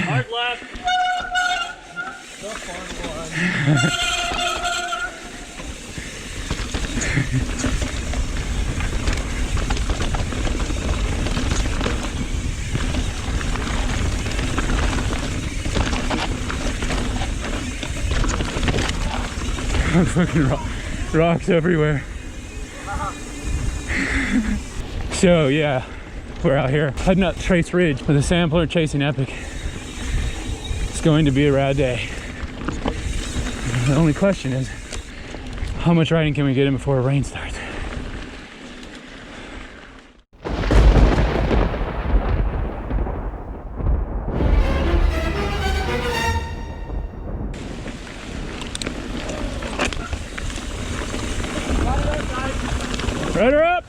Hard left. So far Fucking rocks everywhere. So yeah, we're out here heading up Trace Ridge with a sampler chasing Epic. It's going to be a rad day. The only question is, how much riding can we get in before rain starts? Rudder up!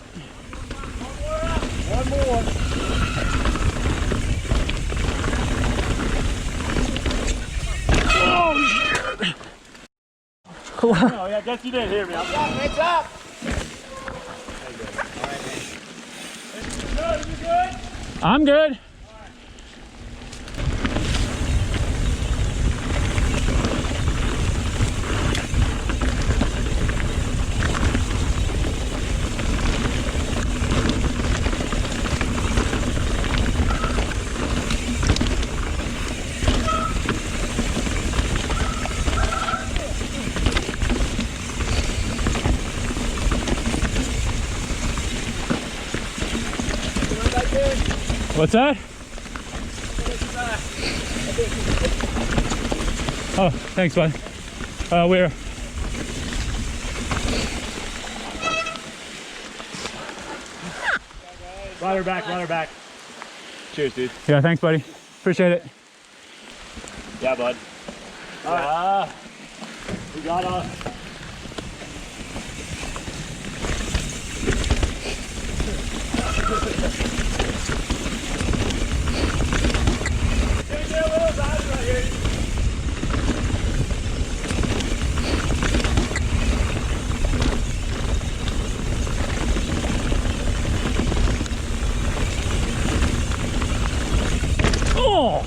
One more. Oh shit! Oh, yeah, I guess you didn't hear me. It's up! Alright, man. You good? I'm good. What's that? Oh, thanks, bud. Where? Ride her back. Cheers, dude. Yeah, thanks, buddy. Appreciate it. Yeah, bud. All right. We got us. Oh!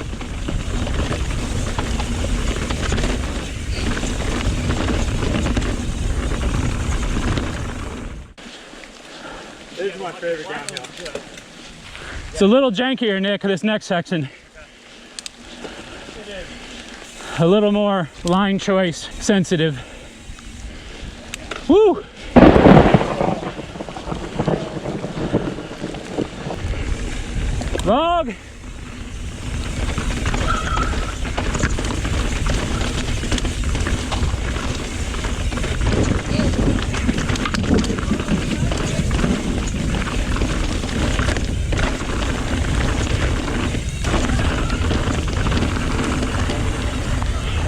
This is my favorite downhill. It's a little jankier, Nick, this next section. A little more line choice sensitive. Woo! Log!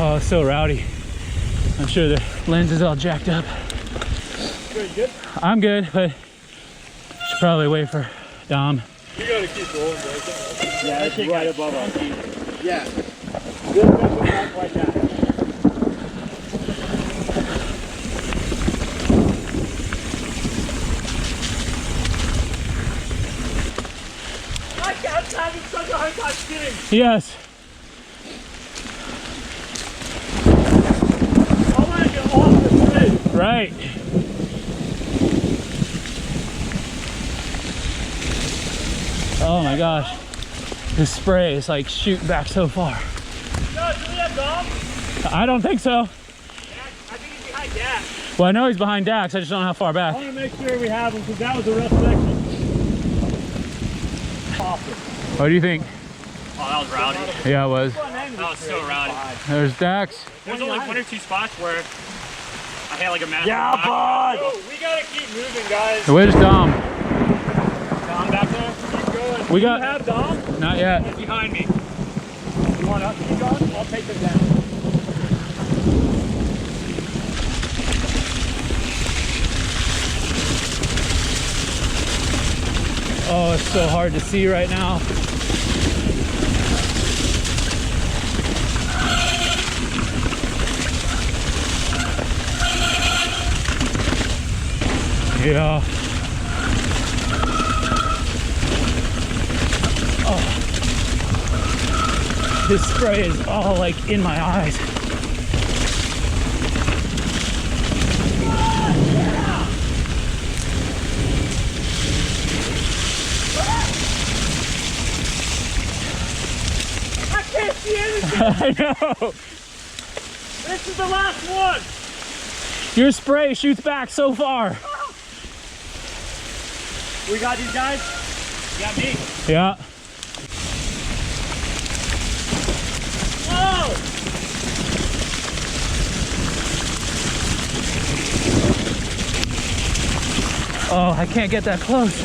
Oh, it's so rowdy. I'm sure the lens is all jacked up. You good? I'm good, but should probably wait for Dom. You gotta keep rolling, bro. Yeah, it's right above us. Yeah. Good back like that. My cat's having such a hard time skidding. Yes. I want to get off the bridge. Right. Oh my gosh. This spray is like shooting back so far. No, do we have Dom? I don't think so. I think he's behind Dax. Well, I know he's behind Dax. I just don't know how far I back. want to make sure we have him because that was a rough section. Awesome. What do you think? Oh, that was rowdy. Yeah, it was. That was so rowdy. There's Dax. There's only one or two spots where I had like a massive Yeah, block. bud! We gotta keep moving, guys. Where's Dom? Dom back there? Keep going. We Do got- you have Dom? Not yet. He's behind me. You want us to keep going? I'll take them down. Oh, it's so hard to see right now. Yeah. Oh. This spray is all like in my eyes. I can't see anything. I know. This is the last one. Your spray shoots back so far. We got these guys. You got me. Yeah. Whoa! Oh, I can't get that close.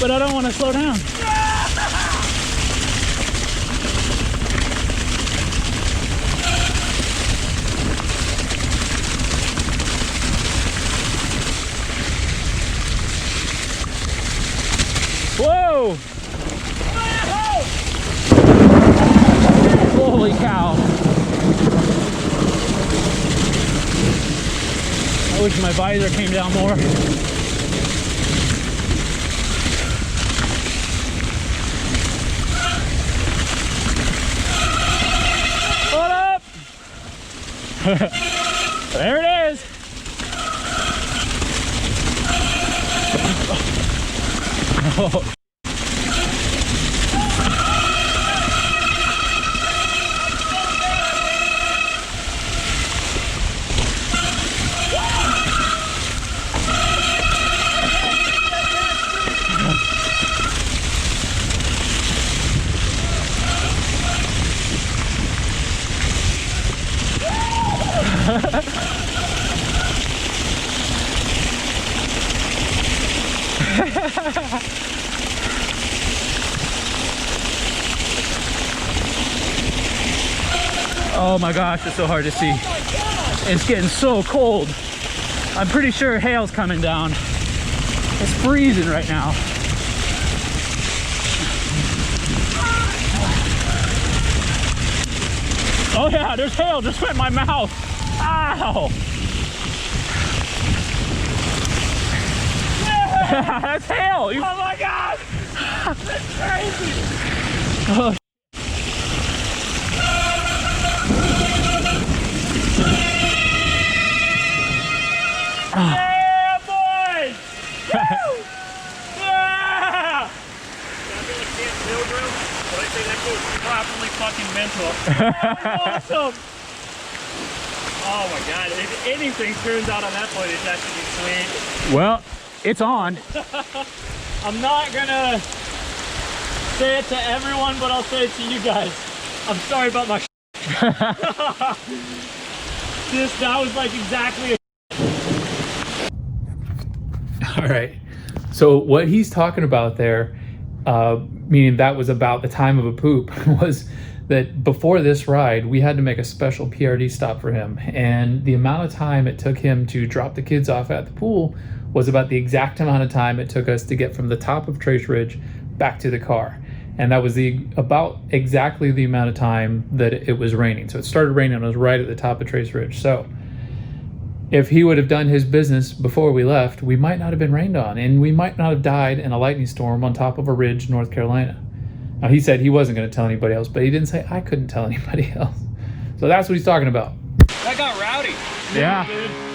But I don't want to slow down. Whoa! Holy cow. I wish my visor came down more. Hold up! There it is. Oh. Oh my gosh, it's so hard to see. It's getting so cold. I'm pretty sure hail's coming down. It's freezing right now. Oh yeah, there's hail just went in my mouth. Ow! That's hail! Oh my god! That's crazy! Oh. Yeah, boys! Woo! Yeah! Can I be like Camp Pilgrim? When I say that goes properly fucking mental. That was awesome! Oh my god, if anything turns out on that footage, that should be sweet. Well, it's on. I'm not gonna say it to everyone, but I'll say it to you guys. I'm sorry about my that was like exactly All right. So what he's talking about there, meaning that was about the time of a poop, was that before this ride, we had to make a special PRD stop for him. And the amount of time it took him to drop the kids off at the pool was about the exact amount of time it took us to get from the top of Trace Ridge back to the car. And that was about exactly the amount of time that it was raining. So it started raining and it was right at the top of Trace Ridge. So if he would have done his business before we left, we might not have been rained on, and we might not have died in a lightning storm on top of a ridge, North Carolina. Now, he said he wasn't going to tell anybody else, but he didn't say I couldn't tell anybody else. So that's what he's talking about. that got rowdy. Yeah. Dude.